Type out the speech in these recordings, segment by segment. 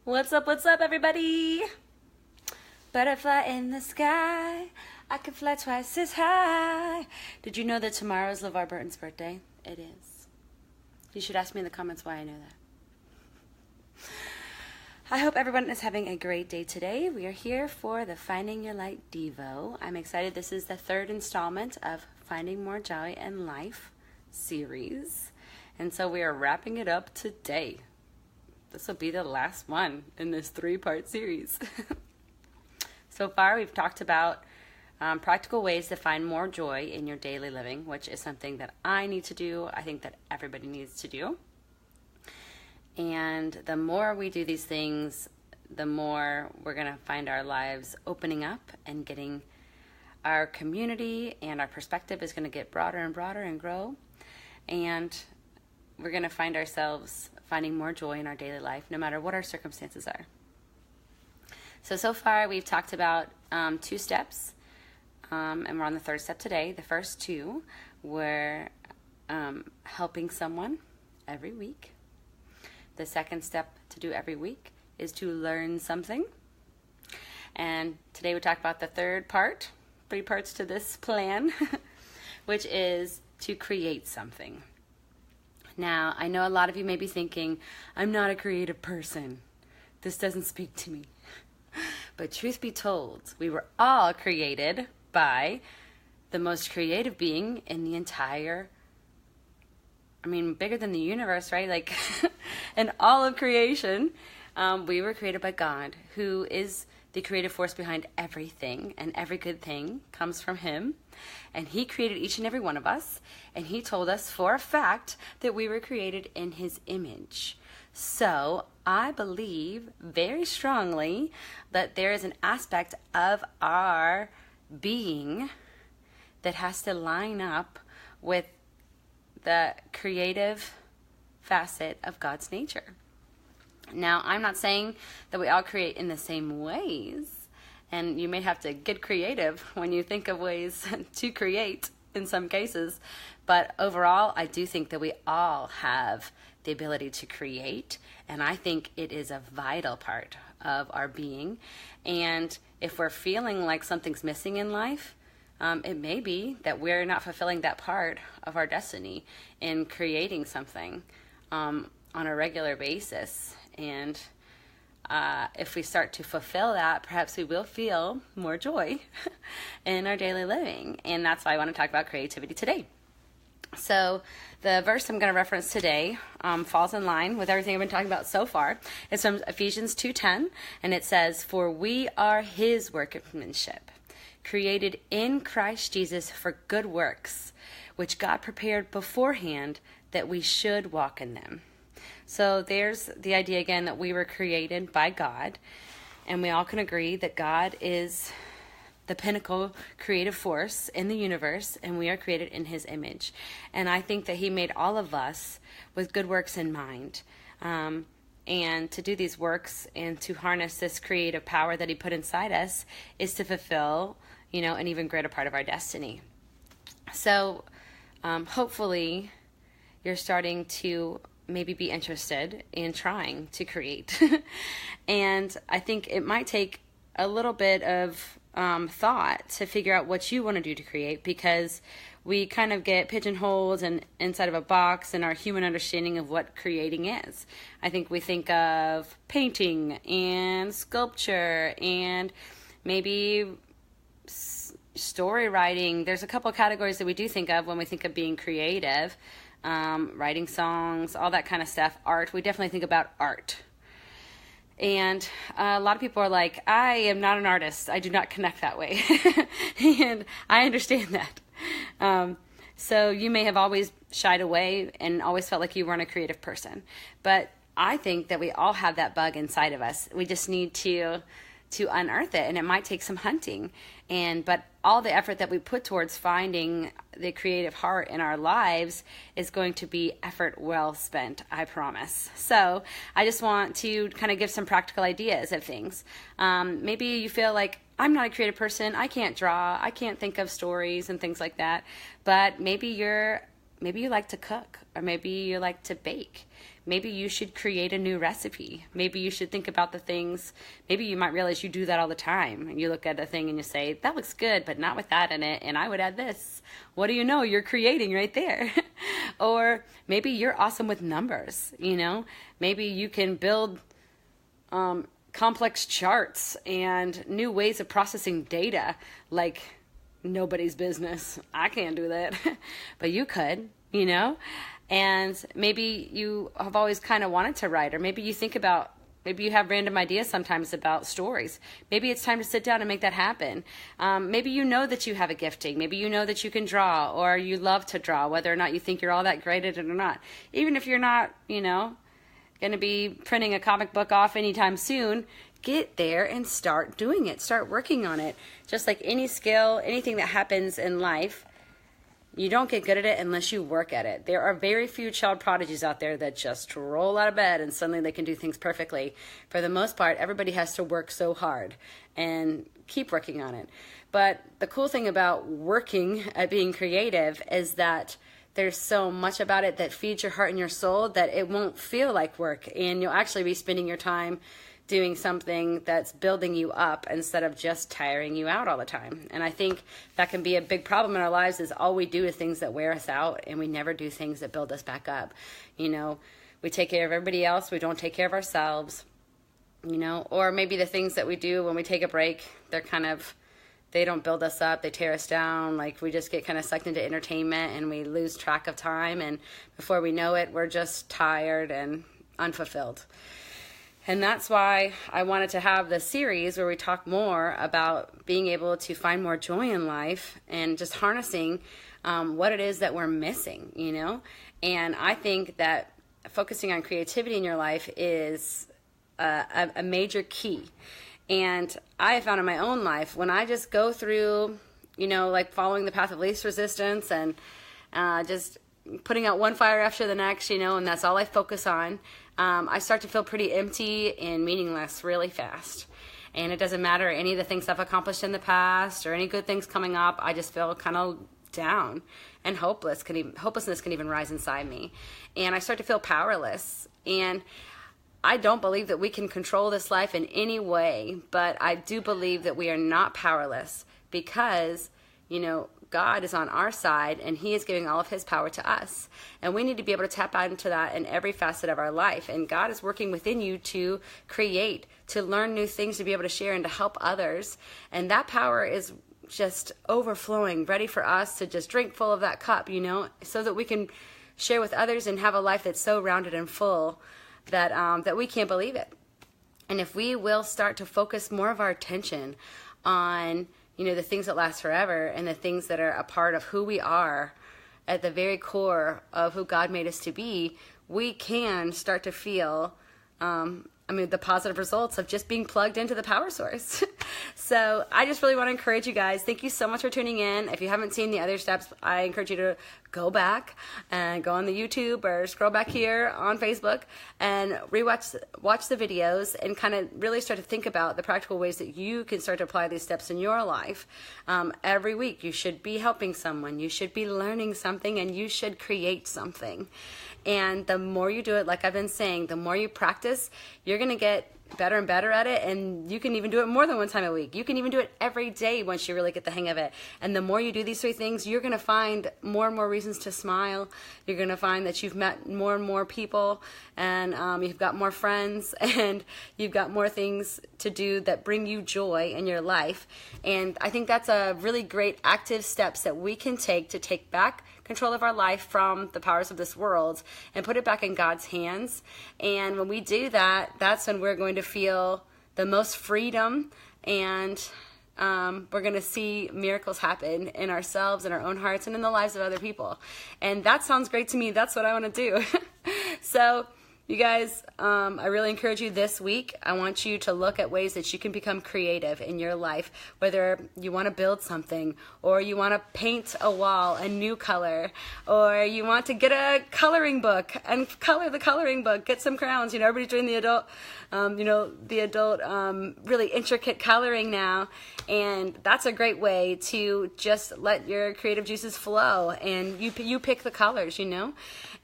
What's up, everybody? Butterfly in the sky, I can fly twice as high. Did you know that tomorrow is LeVar Burton's birthday? It is. You should ask me in the comments why I know that. I hope everyone is having a great day today. We are here for the Finding Your Light Devo. I'm excited. This is the third installment of Finding More Joy in Life series. And so we are wrapping it up today. This will be the last one in this 3-part series. So far, we've talked about practical ways to find more joy in your daily living, which is something that I need to do. I think that everybody needs to do. And the more we do these things, the more we're going to find our lives opening up and getting our community and our perspective is going to get broader and broader and grow. And we're going to find ourselves finding more joy in our daily life, no matter what our circumstances are. So far we've talked about 2 steps, and we're on the 3rd step today. The first 2 were helping someone every week. The 2nd step to do every week is to learn something. And today we talk about the 3rd part, 3 parts to this plan, which is to create something. Now, I know a lot of you may be thinking, I'm not a creative person. This doesn't speak to me. But truth be told, we were all created by the most creative being in the entire, bigger than the universe, right? Like, in all of creation, we were created by God, who is the creative force behind everything, and every good thing comes from Him. And He created each and every one of us, and He told us for a fact that we were created in His image. So I believe very strongly that there is an aspect of our being that has to line up with the creative facet of God's nature. Now, I'm not saying that we all create in the same ways, and you may have to get creative when you think of ways to create in some cases, but overall, I do think that we all have the ability to create, and I think it is a vital part of our being. And if we're feeling like something's missing in life, it may be that we're not fulfilling that part of our destiny in creating something on a regular basis. And if we start to fulfill that, perhaps we will feel more joy in our daily living. And that's why I want to talk about creativity today. So the verse I'm going to reference today falls in line with everything I've been talking about so far. It's from Ephesians 2:10, and it says, "For we are His workmanship, created in Christ Jesus for good works, which God prepared beforehand that we should walk in them." So there's the idea again that we were created by God, and we all can agree that God is the pinnacle creative force in the universe, and we are created in His image. And I think that He made all of us with good works in mind. And to do these works and to harness this creative power that He put inside us is to fulfill, an even greater part of our destiny. So hopefully you're starting to maybe be interested in trying to create. And I think it might take a little bit of thought to figure out what you want to do to create, because we kind of get pigeonholed and inside of a box in our human understanding of what creating is. I think we think of painting and sculpture and maybe story writing. There's a couple of categories that we do think of when we think of being creative. Writing songs, all that kind of stuff. Art, we definitely think about art. And a lot of people are like, I am not an artist. I do not connect that way. And I understand that. So you may have always shied away and always felt like you weren't a creative person. But I think that we all have that bug inside of us. We just need to unearth it, and it might take some hunting. But all the effort that we put towards finding the creative heart in our lives is going to be effort well spent, I promise. So I just want to kind of give some practical ideas of things. Maybe you feel like, I'm not a creative person, I can't draw, I can't think of stories and things like that, but maybe you like to cook, or maybe you like to bake. maybe you should create a new recipe. Maybe you should think about the things, maybe you might realize you do that all the time. And you look at a thing and you say, that looks good, but not with that in it, and I would add this. What do you know? You're creating right there. Or maybe you're awesome with numbers, you know? Maybe you can build complex charts and new ways of processing data like nobody's business. I can't do that, but you could, you know? And maybe you have always kind of wanted to write, or maybe you think about, maybe you have random ideas sometimes about stories. Maybe it's time to sit down and make that happen. Maybe you know that you have a gifting. Maybe you know that you can draw, or you love to draw, whether or not you think you're all that great at it or not. Even if you're not, you know, going to be printing a comic book off anytime soon, get there and start doing it. Start working on it. Just like any skill, anything that happens in life, you don't get good at it unless you work at it. There are very few child prodigies out there that just roll out of bed and suddenly they can do things perfectly. For the most part, everybody has to work so hard and keep working on it. But the cool thing about working at being creative is that there's so much about it that feeds your heart and your soul that it won't feel like work, and you'll actually be spending your time doing something that's building you up instead of just tiring you out all the time. And I think that can be a big problem in our lives, is all we do is things that wear us out, and we never do things that build us back up. You know, we take care of everybody else, we don't take care of ourselves, you know, or maybe the things that we do when we take a break, they don't build us up, they tear us down. Like, we just get kind of sucked into entertainment and we lose track of time, and before we know it, we're just tired and unfulfilled. And that's why I wanted to have this series where we talk more about being able to find more joy in life and just harnessing what it is that we're missing, you know? And I think that focusing on creativity in your life is a major key. And I have found in my own life, when I just go through, you know, like following the path of least resistance and just putting out one fire after the next, you know, and that's all I focus on, I start to feel pretty empty and meaningless really fast. And it doesn't matter any of the things I've accomplished in the past or any good things coming up. I just feel kind of down, and hopelessness can even rise inside me. And I start to feel powerless. And I don't believe that we can control this life in any way, but I do believe that we are not powerless because, you know, God is on our side, and He is giving all of His power to us. And we need to be able to tap out into that in every facet of our life. And God is working within you to create, to learn new things, to be able to share and to help others. And that power is just overflowing, ready for us to just drink full of that cup, you know, so that we can share with others and have a life that's so rounded and full that we can't believe it. And if we will start to focus more of our attention on, you know, the things that last forever and the things that are a part of who we are at the very core of who God made us to be, we can start to feel, the positive results of just being plugged into the power source. So I just really want to encourage you guys. Thank you so much for tuning in. If you haven't seen the other steps, I encourage you to go back and go on the YouTube or scroll back here on Facebook and watch the videos and kind of really start to think about the practical ways that you can start to apply these steps in your life. Every week you should be helping someone, you should be learning something, and you should create something. And the more you do it, like I've been saying, the more you practice, you're going to get better and better at it, and you can even do it more than one time a week. You can even do it every day once you really get the hang of it. And the more you do these three things, you're going to find more and more reasons to smile. You're going to find that you've met more and more people, and you've got more friends, and you've got more things to do that bring you joy in your life. And I think that's a really great active steps that we can take to take back control of our life from the powers of this world and put it back in God's hands. And when we do that, that's when we're going to feel the most freedom, and we're going to see miracles happen in ourselves, in our own hearts, and in the lives of other people. And that sounds great to me. That's what I want to do. So you guys, I really encourage you this week. I want you to look at ways that you can become creative in your life, whether you want to build something, or you want to paint a wall a new color, or you want to get a coloring book and color the coloring book, get some crayons. You know, everybody's doing the adult, really intricate coloring now. And that's a great way to just let your creative juices flow, and you pick the colors, you know,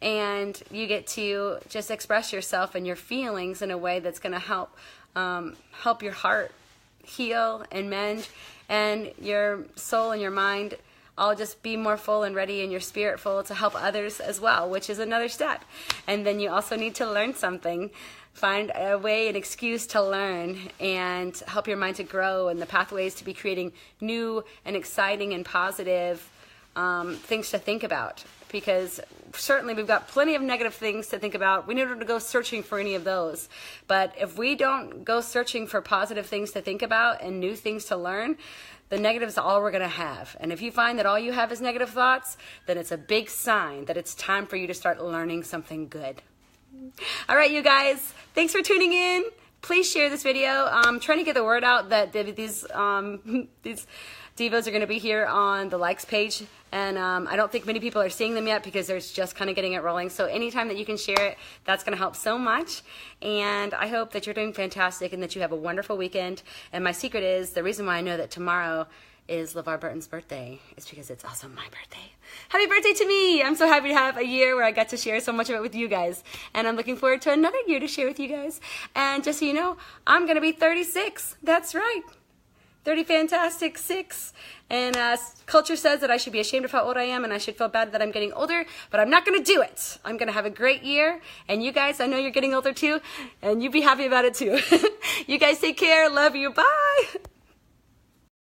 and you get to just express express yourself and your feelings in a way that's going to help your heart heal and mend, and your soul and your mind all just be more full and ready, and your spirit full to help others as well, which is another step. And then you also need to learn something. Find a way, an excuse to learn, and help your mind to grow, and the pathways to be creating new and exciting and positive things to think about. Because certainly we've got plenty of negative things to think about. We need to go searching for any of those. But if we don't go searching for positive things to think about and new things to learn, the negative is all we're going to have. And if you find that all you have is negative thoughts, then it's a big sign that it's time for you to start learning something good. All right, you guys, thanks for tuning in. Please share this video. I'm trying to get the word out that these devos are going to be here on the likes page. And I don't think many people are seeing them yet because they're just kind of getting it rolling. So anytime that you can share it, that's going to help so much. And I hope that you're doing fantastic and that you have a wonderful weekend. And my secret is, the reason why I know that tomorrow is LeVar Burton's birthday is because it's also my birthday. Happy birthday to me! I'm so happy to have a year where I got to share so much of it with you guys. And I'm looking forward to another year to share with you guys. And just so you know, I'm going to be 36. That's right. 30 fantastic 6. And culture says that I should be ashamed of how old I am and I should feel bad that I'm getting older, but I'm not going to do it. I'm going to have a great year. And you guys, I know you're getting older too, and you be happy about it too. You guys take care. Love you. Bye.